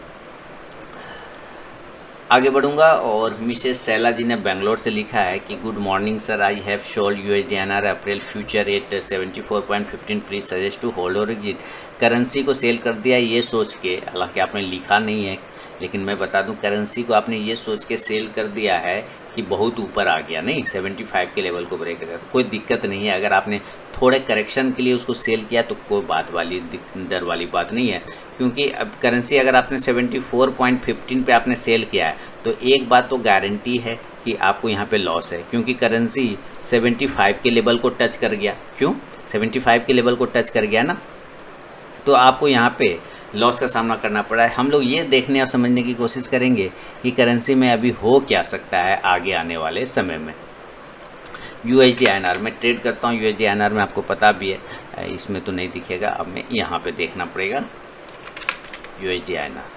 आगे बढ़ूंगा। और मिसेस शैला जी ने बेंगलोर से लिखा है कि good morning sir, I have sold USD/INR April future at 74.15, please suggest to hold और एग्जिट। करेंसी को सेल कर दिया ये सोच के, हालांकि आपने लिखा नहीं है, लेकिन मैं बता दूं करेंसी को आपने ये सोच के सेल कर दिया है कि बहुत ऊपर आ गया, नहीं 75 के लेवल को ब्रेक करेगा तो कोई दिक्कत नहीं है। अगर आपने थोड़े करेक्शन के लिए उसको सेल किया तो कोई डर वाली बात नहीं है, क्योंकि अब करेंसी अगर आपने 74.15 पे आपने सेल किया है तो एक बात तो गारंटी है कि आपको यहाँ पे लॉस है, क्योंकि करेंसी 75 के लेवल को टच कर गया। क्यों 75 के लेवल को टच कर गया ना, तो आपको यहाँ पे लॉस का सामना करना पड़ा है। हम लोग ये देखने और समझने की कोशिश करेंगे कि करेंसी में अभी हो क्या सकता है आगे आने वाले समय में। USD INR में ट्रेड करता हूँ। USD INR में आपको पता भी है, इसमें तो नहीं दिखेगा, अब मैं यहाँ पे देखना पड़ेगा USD INR।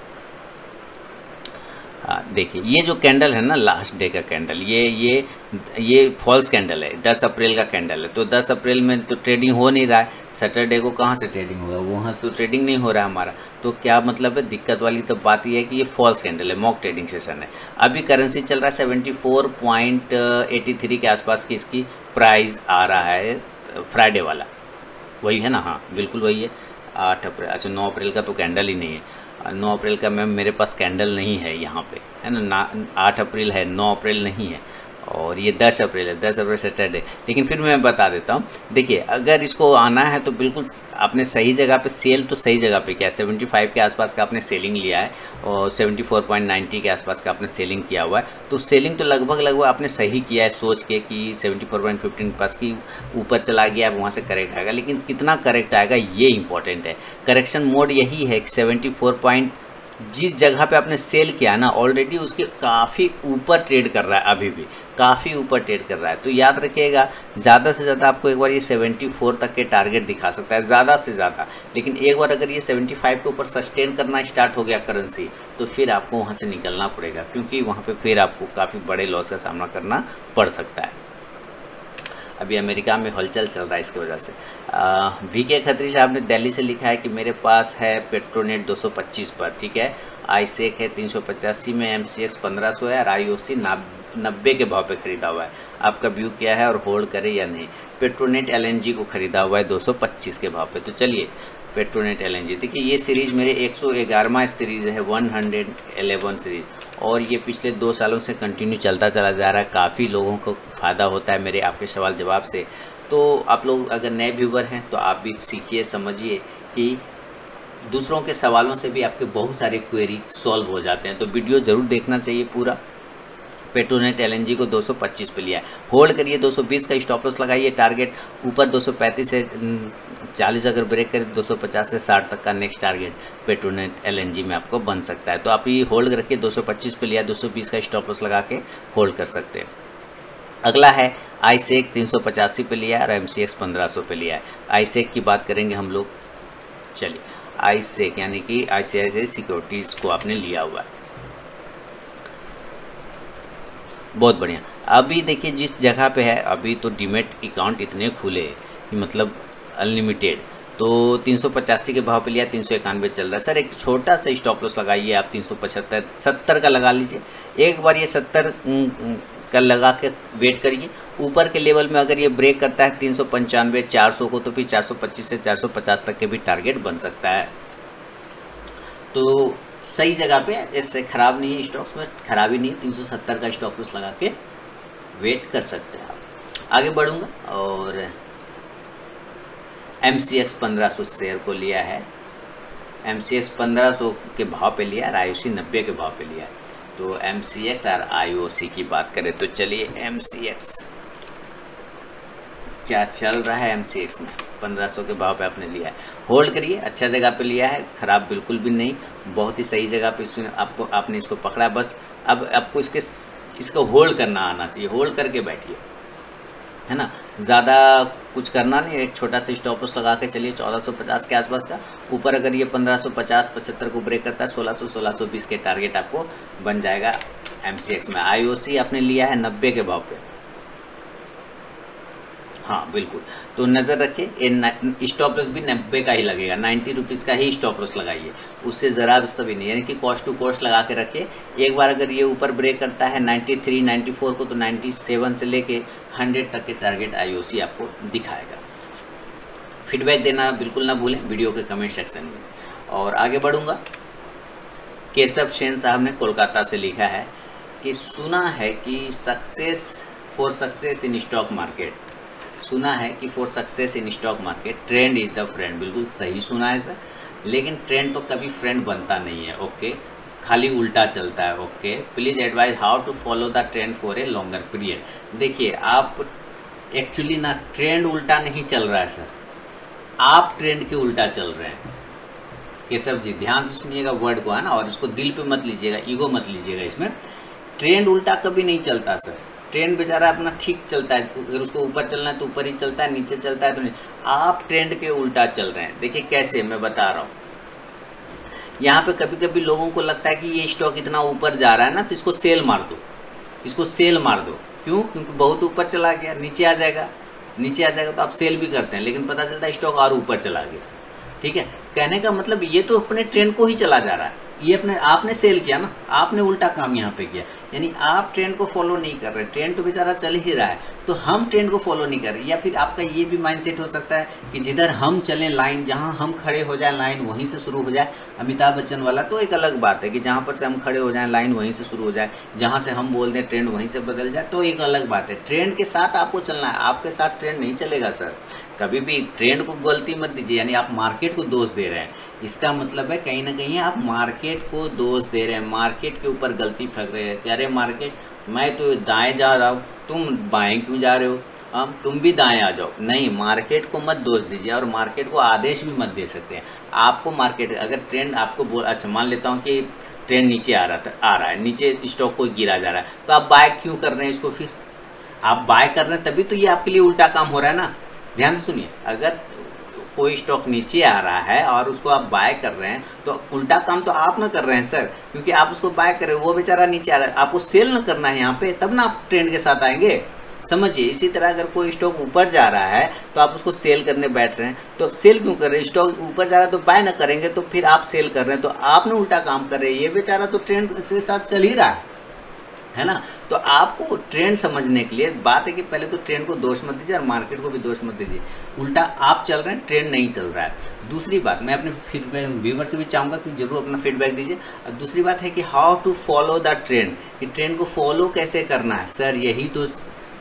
देखिए ये जो कैंडल है ना, लास्ट डे का कैंडल, ये फॉल्स कैंडल है, 10 अप्रैल का कैंडल है। तो 10 अप्रैल में तो ट्रेडिंग हो नहीं रहा है, सैटरडे को कहाँ से ट्रेडिंग होगा, वहाँ तो ट्रेडिंग नहीं हो रहा है हमारा। तो क्या मतलब है, दिक्कत वाली तो बात ये है कि ये फॉल्स कैंडल है, मॉक ट्रेडिंग सेशन है। अभी करेंसी चल रहा है 74.83 के आसपास की इसकी प्राइस आ रहा है, फ्राइडे वाला वही है ना, हाँ बिल्कुल वही है। 8 अप्रैल, अच्छा 9 अप्रैल का तो कैंडल ही नहीं है, 9 अप्रैल का मैम मेरे पास कैंडल नहीं है यहाँ पे, है ना। 8 अप्रैल है, 9 अप्रैल नहीं है, और ये 10 अप्रैल है, 10 अप्रैल सैटरडे। लेकिन फिर मैं बता देता हूँ, देखिए अगर इसको आना है तो बिल्कुल आपने सही जगह पे सेल, तो सही जगह पे किया है। 75 के आसपास का आपने सेलिंग लिया है और 74.90 के आसपास का आपने सेलिंग किया हुआ है। तो सेलिंग तो लगभग आपने सही किया है, सोच के कि 74.15 पास की ऊपर चला गया, वहाँ से करेक्ट आएगा। लेकिन कितना करेक्ट आएगा ये इंपॉर्टेंट है। करेक्शन मोड यही है कि 74 जिस जगह पे आपने सेल किया ना, ऑलरेडी उसके काफ़ी ऊपर ट्रेड कर रहा है, अभी भी काफ़ी ऊपर ट्रेड कर रहा है। तो याद रखिएगा, ज़्यादा से ज़्यादा आपको एक बार ये 74 तक के टारगेट दिखा सकता है, ज़्यादा से ज़्यादा। लेकिन एक बार अगर ये 75 के ऊपर सस्टेन करना स्टार्ट हो गया करेंसी, तो फिर आपको वहाँ से निकलना पड़ेगा, क्योंकि वहाँ पे फिर आपको काफ़ी बड़े लॉस का सामना करना पड़ सकता है। अभी अमेरिका में हलचल चल रहा है, इसकी वजह से। VK खत्री साहब ने दिल्ली से लिखा है कि मेरे पास है पेट्रोनेट 225 पर, ठीक है। आईसेक है 385 में, MCX 1500 है, और IOC 90 के भाव पे खरीदा हुआ है। आपका व्यू क्या है, और होल्ड करे या नहीं। पेट्रोनेट LNG को खरीदा हुआ है 225 के भाव पे। तो चलिए पेट्रोनेट LNG, देखिए ये सीरीज़ मेरे 111वां सीरीज़ है, 111 सीरीज़, और ये पिछले 2 सालों से कंटिन्यू चलता चला जा रहा है। काफ़ी लोगों को फ़ायदा होता है मेरे आपके सवाल जवाब से। तो आप लोग अगर नए व्यूवर हैं तो आप भी सीखिए, समझिए कि दूसरों के सवालों से भी आपके बहुत सारे क्वेरी सॉल्व हो जाते हैं। तो वीडियो ज़रूर देखना चाहिए पूरा। पेट्रोनेट LNG को 225 पे लिया है, होल्ड करिए। 220 का स्टॉप लॉस लगाइए, टारगेट ऊपर 235 से 40 अगर ब्रेक करें 250 से 60 तक का नेक्स्ट टारगेट पेट्रोनेट LNG में आपको बन सकता है। तो आप ये होल्ड रखिए, 225 पे लिया, 220 का स्टॉप लॉस लगा के होल्ड कर सकते हैं। अगला है आईसेक 385 पे लिया है, और MCX 1500 पे लिया है। आईसेक की बात करेंगे हम लोग। चलिए आईसेक यानी कि ICICI सिक्योरिटीज़ को आपने लिया हुआ है, बहुत बढ़िया। अभी देखिए जिस जगह पे है, अभी तो डीमेट अकाउंट इतने खुले कि मतलब अनलिमिटेड। तो 385 के भाव पे लिया, 391 चल रहा है। सर एक छोटा सा स्टॉप लॉस लगाइए आप, 375 70 का लगा लीजिए। एक बार ये 70 का लगा के वेट करिए। ऊपर के लेवल में अगर ये ब्रेक करता है 395 400 को, तो फिर 425 से 450 तक के भी टारगेट बन सकता है। तो सही जगह पे, इससे ख़राब नहीं है, स्टॉक्स में ख़राबी नहीं है। 370 का स्टॉप लॉस लगा के वेट कर सकते हैं आप। आगे बढ़ूँगा, और MCX 1500 शेयर को लिया है, MCX 1500 के भाव पे लिया, और IOC 90 के भाव पे लिया है। तो MCX और IOC की बात करें तो चलिए MCX क्या चल रहा है। MCX में 1500 के भाव पे आपने लिया है, होल्ड करिए। अच्छा जगह पे लिया है, ख़राब बिल्कुल भी नहीं, बहुत ही सही जगह पे इसमें आपने इसको पकड़ा। बस अब आपको इसको होल्ड करना आना चाहिए, होल्ड करके बैठिए, है ना। ज़्यादा कुछ करना नहीं, एक छोटा सा स्टॉप लॉस लगा के चलिए 1450 के आसपास का। ऊपर अगर ये 1550-75 को ब्रेक करता है, 1600-1620 के टारगेट आपको बन जाएगा MCX में। IOC आपने लिया है 90 के भाव पे, हाँ बिल्कुल। तो नज़र रखिए, स्टॉप लॉस भी 90 का ही लगेगा, 90 रुपीज़ का ही स्टॉप लॉस लगाइए, उससे ज़रा भी नहीं, यानी कि कॉस्ट टू कॉस्ट लगा के रखिए। एक बार अगर ये ऊपर ब्रेक करता है 93 94 को, तो 97 से लेके 100 तक के टारगेट IOC आपको दिखाएगा। फीडबैक देना बिल्कुल ना भूलें वीडियो के कमेंट सेक्शन में। और आगे बढ़ूँगा, केशव सेन साहब ने कोलकाता से लिखा है कि सुना है कि for success in stock market, सुना है कि for success in stock market trend is the friend. बिल्कुल सही सुना है सर, लेकिन ट्रेंड तो कभी फ्रेंड बनता नहीं है, ओके, खाली उल्टा चलता है, okay. Please advise how to follow the trend for a longer period. देखिए आप एक्चुअली ना, ट्रेंड उल्टा नहीं चल रहा है सर, आप ट्रेंड के उल्टा चल रहे हैं। केशव जी ध्यान से सुनिएगा वर्ड को, है ना, और इसको दिल पे मत लीजिएगा, ईगो मत लीजिएगा इसमें। ट्रेंड उल्टा कभी नहीं चलता सर, ट्रेंड बेचारा अपना ठीक चलता है, अगर उसको ऊपर चलना है तो ऊपर ही चलता है, नीचे चलता है तो नहीं। आप ट्रेंड के उल्टा चल रहे हैं। देखिए कैसे, मैं बता रहा हूँ। यहाँ पे कभी कभी लोगों को लगता है कि ये स्टॉक इतना ऊपर जा रहा है ना, तो इसको सेल मार दो, इसको सेल मार दो। क्यों? क्योंकि बहुत ऊपर चला गया, नीचे आ जाएगा, नीचे आ जाएगा तो आप सेल भी करते हैं, लेकिन पता चलता है स्टॉक और ऊपर चला गया। ठीक है, कहने का मतलब ये तो अपने ट्रेंड को ही चला जा रहा है, ये अपने आपने सेल किया ना, आपने उल्टा काम यहाँ पे किया, यानी आप ट्रेंड को फॉलो नहीं कर रहे। ट्रेंड तो बेचारा चल ही रहा है, तो हम ट्रेंड को फॉलो नहीं कर रहे। या फिर आपका ये भी माइंडसेट हो सकता है कि जिधर हम चलें लाइन, जहाँ हम खड़े हो जाए लाइन वहीं से शुरू हो जाए। अमिताभ बच्चन वाला तो एक अलग बात है कि जहाँ पर से हम खड़े हो जाएं लाइन वहीं से शुरू हो जाए, जहाँ से हम बोल दें ट्रेंड वहीं से बदल जाए, तो एक अलग बात है। ट्रेंड के साथ आपको चलना है, आपके साथ ट्रेंड नहीं चलेगा सर। कभी भी ट्रेंड को गलती मत दीजिए, यानी आप मार्केट को दोष दे रहे हैं, इसका मतलब है कहीं ना कहीं आप मार्केट को दोष दे रहे हैं, मार्केट के ऊपर गलती फेंक रहे हैं। कह रहे मार्केट, मैं तो दाएं जा रहा हूँ, तुम बाएं क्यों जा रहे हो, तुम भी दाएं आ जाओ। नहीं, मार्केट को मत दोष दीजिए और मार्केट को आदेश भी मत दे सकते हैं। आपको मार्केट अगर ट्रेंड आपको बोल, अच्छा मान लेता हूँ कि ट्रेंड नीचे आ रहा है, नीचे स्टॉक को गिरा जा रहा है, तो आप बाय क्यों कर रहे हैं इसको? फिर आप बाय कर रहे हैं तभी तो ये आपके लिए उल्टा काम हो रहा है ना। ध्यान से सुनिए, अगर कोई स्टॉक नीचे आ रहा है और उसको आप बाय कर रहे हैं तो उल्टा काम तो आप ना कर रहे हैं सर, क्योंकि आप उसको बाय कर रहे हो, वो बेचारा नीचे आ रहा है, आपको सेल ना करना है यहाँ पे, तब ना आप ट्रेंड के साथ आएंगे। समझिए, इसी तरह अगर कोई स्टॉक ऊपर जा रहा है तो आप उसको सेल करने बैठ रहे हैं, तो सेल क्यों कर रहे हैं? स्टॉक ऊपर जा रहा है तो बाय ना करेंगे, तो फिर आप सेल कर रहे हैं, तो आपने उल्टा काम कर रहे हैं। ये बेचारा तो ट्रेंड के साथ चल ही रहा है ना। तो आपको ट्रेंड समझने के लिए बात है कि पहले तो ट्रेंड को दोष मत दीजिए और मार्केट को भी दोष मत दीजिए। उल्टा आप चल रहे हैं, ट्रेंड नहीं चल रहा है। दूसरी बात, मैं अपने फीडबैक व्यूअर से भी चाहूँगा कि जरूर अपना फीडबैक दीजिए। और दूसरी बात है कि how to follow the trend, कि ट्रेंड को फॉलो कैसे करना है सर, यही तो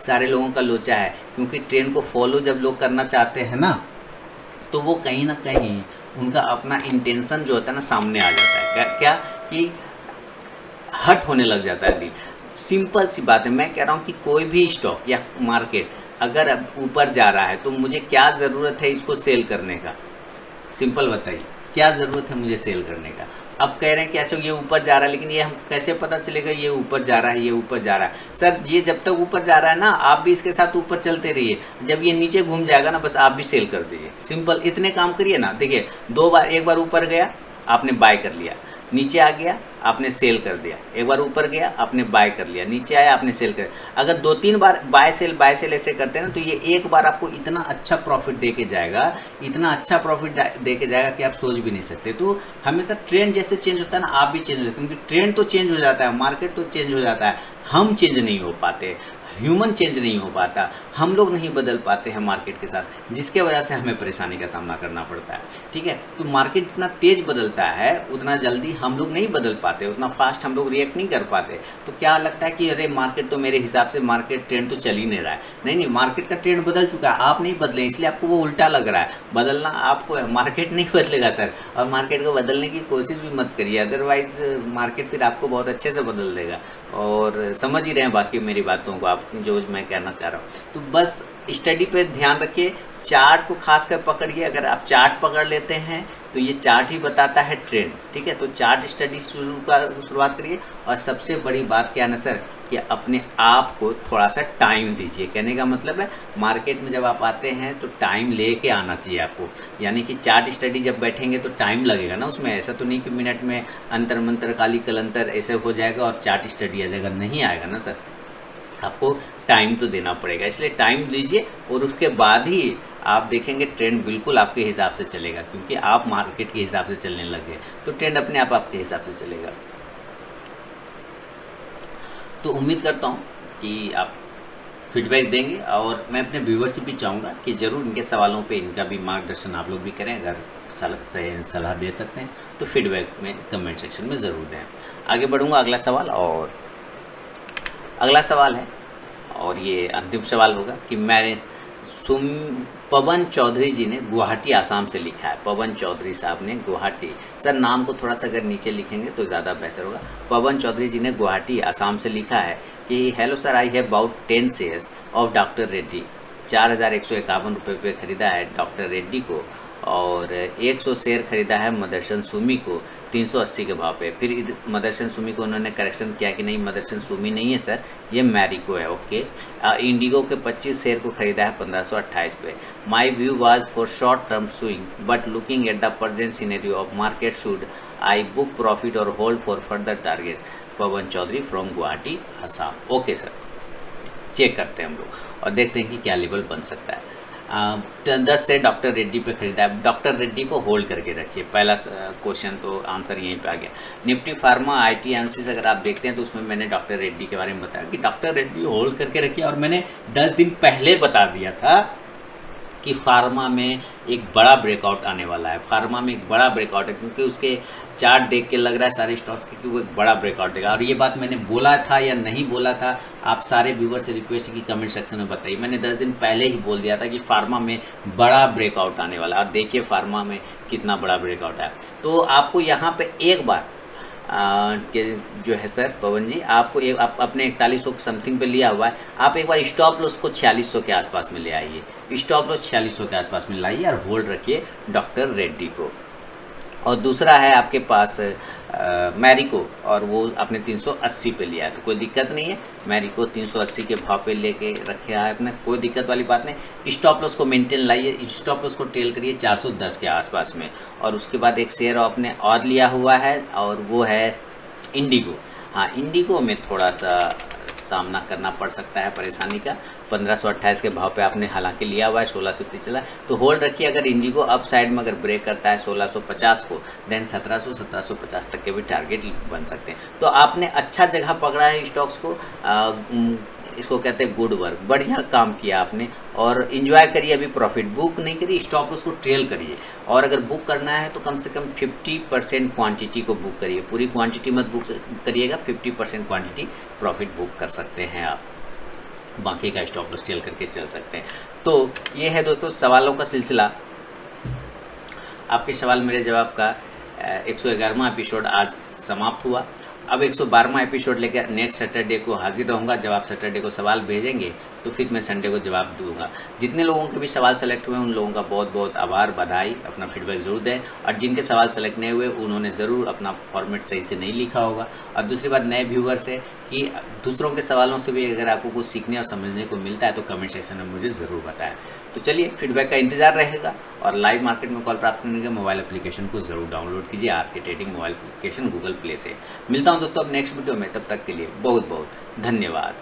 सारे लोगों का लोचा है। क्योंकि ट्रेंड को फॉलो जब लोग करना चाहते हैं ना, तो वो कहीं ना कहीं उनका अपना इंटेंशन जो होता है ना सामने आ जाता है। क्या कि हट होने लग जाता है दिल। सिंपल सी बात है, मैं कह रहा हूँ कि कोई भी स्टॉक या मार्केट अगर अब ऊपर जा रहा है तो मुझे क्या ज़रूरत है इसको सेल करने का? सिंपल बताइए, क्या ज़रूरत है मुझे सेल करने का? अब कह रहे हैं कि अच्छा ये ऊपर जा रहा है, लेकिन ये हम कैसे पता चलेगा ये ऊपर जा रहा है, ये ऊपर जा रहा है? सर ये जब तक ऊपर जा रहा है ना, आप भी इसके साथ ऊपर चलते रहिए। जब ये नीचे घूम जाएगा ना, बस आप भी सेल कर दीजिए। सिंपल इतने काम करिए ना। देखिए, एक बार ऊपर गया आपने बाय कर लिया, नीचे आ गया आपने सेल कर दिया, एक बार ऊपर गया आपने बाय कर लिया, नीचे आया आपने सेल कर। अगर 2-3 बार बाय सेल ऐसे करते हैं ना, तो ये एक बार आपको इतना अच्छा प्रॉफिट दे के जाएगा, इतना अच्छा प्रॉफिट दे के जाएगा कि आप सोच भी नहीं सकते। तो हमेशा ट्रेंड जैसे चेंज होता है ना, आप भी चेंज हो जाते हैं, क्योंकि ट्रेंड तो चेंज हो जाता है, मार्केट तो चेंज हो जाता है, हम चेंज नहीं हो पाते, ह्यूमन चेंज नहीं हो पाता, हम लोग नहीं बदल पाते हैं मार्केट के साथ, जिसके वजह से हमें परेशानी का सामना करना पड़ता है। ठीक है, तो मार्केट जितना तेज बदलता है उतना जल्दी हम लोग नहीं बदल पाते, उतना फास्ट हम लोग रिएक्ट नहीं कर पाते। तो क्या लगता है कि अरे मार्केट तो मेरे हिसाब से मार्केट ट्रेंड तो चल ही नहीं रहा है। नहीं, मार्केट का ट्रेंड बदल चुका है, आप नहीं बदले, इसलिए आपको वो उल्टा लग रहा है। बदलना आपको है, मार्केट नहीं बदलेगा सर। और मार्केट को बदलने की कोशिश भी मत करिए, अदरवाइज मार्केट फिर आपको बहुत अच्छे से बदल देगा। और समझ ही रहे हैं बाकी मेरी बातों को, आप जो मैं कहना चाह रहा हूँ। तो बस स्टडी पे ध्यान रखिए, चार्ट को खासकर पकड़िए। अगर आप चार्ट पकड़ लेते हैं तो ये चार्ट ही बताता है ट्रेंड। ठीक है, तो चार्ट स्टडी शुरुआत करिए। और सबसे बड़ी बात क्या है ना सर, कि अपने आप को थोड़ा सा टाइम दीजिए। कहने का मतलब है मार्केट में जब आप आते हैं तो टाइम लेके आना चाहिए आपको। यानी कि चार्ट स्टडी जब बैठेंगे तो टाइम लगेगा ना उसमें, ऐसा तो नहीं कि मिनट में अंतर मंतर काली कलंतर ऐसे हो जाएगा और चार्ट स्टडी आ जाएगा, नहीं आएगा ना सर। आपको टाइम तो देना पड़ेगा, इसलिए टाइम दीजिए और उसके बाद ही आप देखेंगे ट्रेंड बिल्कुल आपके हिसाब से चलेगा। क्योंकि आप मार्केट के हिसाब से चलने लगे तो ट्रेंड अपने आप आपके हिसाब से चलेगा। तो उम्मीद करता हूँ कि आप फीडबैक देंगे और मैं अपने व्यूअर्स से भी चाहूँगा कि ज़रूर इनके सवालों पे इनका भी मार्गदर्शन आप लोग भी करें। अगर सलाह दे सकते हैं तो फीडबैक में कमेंट सेक्शन में ज़रूर दें। आगे बढ़ूँगा अगला सवाल, और अगला सवाल है और ये अंतिम सवाल होगा कि मैंने पवन चौधरी जी ने गुवाहाटी आसाम से लिखा है। पवन चौधरी साहब ने गुवाहाटी, सर नाम को थोड़ा सा अगर नीचे लिखेंगे तो ज़्यादा बेहतर होगा। पवन चौधरी जी ने गुवाहाटी आसाम से लिखा है कि hello sir, I have about 10 shares of doctor Reddy 4151 रुपये पे ख़रीदा है डॉक्टर रेड्डी को, और 100 शेयर ख़रीदा है मदरसन सुमी को 380 के भाव पे। फिर मदरसन सुमी को उन्होंने करेक्शन किया कि नहीं मदरसन सुमी नहीं है सर, ये मैरिको है। ओके, इंडिगो के 25 शेयर को ख़रीदा है 1528 पे। My view was for short term swing but looking at the present scenario of market should I book profit और hold for further targets. Pawan Chaudhary from Guwahati Assam. Okay sir, check करते हैं हम लोग और देखते हैं कि क्या लेवल बन सकता है। 10 से डॉक्टर रेड्डी पे खरीदा है, डॉक्टर रेड्डी को होल्ड करके रखिए। पहला क्वेश्चन तो आंसर यहीं पे आ गया। निफ्टी फार्मा IT एनालिसिस अगर आप देखते हैं तो उसमें मैंने डॉक्टर रेड्डी के बारे में बताया कि डॉक्टर रेड्डी होल्ड करके रखिए, और मैंने 10 दिन पहले बता दिया था कि फार्मा में एक बड़ा ब्रेकआउट आने वाला है। फार्मा में एक बड़ा ब्रेकआउट है क्योंकि उसके चार्ट देख के लग रहा है सारे स्टॉक्स के कि वो एक बड़ा ब्रेकआउट देगा। और ये बात मैंने बोला था या नहीं बोला था, आप सारे व्यूवर से रिक्वेस्ट की कमेंट सेक्शन में बताइए। मैंने 10 दिन पहले ही बोल दिया था कि फार्मा में बड़ा ब्रेकआउट आने वाला है, और देखिए फार्मा में कितना बड़ा ब्रेकआउट है। तो आपको यहाँ पर एक बार के जो है सर पवन जी, आपको आप अपने 4100 समथिंग पे लिया हुआ है, आप एक बार स्टॉप लॉस को 4600 के आसपास में ले आइए। स्टॉप लॉस 4600 के आसपास में लाइए और होल्ड रखिए डॉक्टर रेड्डी को। और दूसरा है आपके पास मैरिको, और वो आपने 380 पे लिया है, तो कोई दिक्कत नहीं है। मैरिको 380 के भाव पे लेके रखे है अपने, कोई दिक्कत वाली बात नहीं। स्टॉप लॉस को मेंटेन लाइए, स्टॉप लॉस को टेल करिए 410 के आसपास में। और उसके बाद एक शेयर आपने और लिया हुआ है और वो है इंडिगो। हाँ, इंडिगो में थोड़ा सा सामना करना पड़ सकता है परेशानी का। 1528 के भाव पे आपने हालांकि लिया हुआ है, 1630 चला, तो होल्ड रखिए। अगर इंडिगो अप साइड में अगर ब्रेक करता है 1650 को, देन 1750 तक के भी टारगेट बन सकते हैं। तो आपने अच्छा जगह पकड़ा है स्टॉक्स को, इसको कहते हैं गुड वर्क, बढ़िया काम किया आपने। और इन्जॉय करिए, अभी प्रॉफिट बुक नहीं करिए, स्टॉप लॉस को ट्रेल करिए। और अगर बुक करना है तो कम से कम 50% क्वांटिटी को बुक करिए, पूरी क्वांटिटी मत बुक करिएगा, 50% क्वांटिटी प्रॉफिट बुक कर सकते हैं आप, बाकी का स्टॉप लॉस ट्रेल करके चल सकते हैं। तो ये है दोस्तों सवालों का सिलसिला। आपके सवाल मेरे जवाब का 111वां एपिसोड आज समाप्त हुआ। अब 112वां एपिसोड लेकर नेक्स्ट सैटरडे को हाजिर रहूँगा। जब आप सैटरडे को सवाल भेजेंगे तो फिर मैं संडे को जवाब दूंगा। जितने लोगों के भी सवाल सेलेक्ट हुए उन लोगों का बहुत बहुत आभार, बधाई। अपना फीडबैक ज़रूर दें, और जिनके सवाल सेलेक्ट नहीं हुए उन्होंने ज़रूर अपना फॉर्मेट सही से नहीं लिखा होगा। और दूसरी बात नए व्यूवर्स है कि दूसरों के सवालों से भी अगर आपको कुछ सीखने और समझने को मिलता है तो कमेंट सेक्शन में मुझे ज़रूर बताएं। तो चलिए, फीडबैक का इंतजार रहेगा। और लाइव मार्केट में कॉल प्राप्त करने के मोबाइल एप्लीकेशन को ज़रूर डाउनलोड कीजिए, RK trading mobile application Google play से। मिलता हूँ दोस्तों अब नेक्स्ट वीडियो में, तब तक के लिए बहुत बहुत धन्यवाद।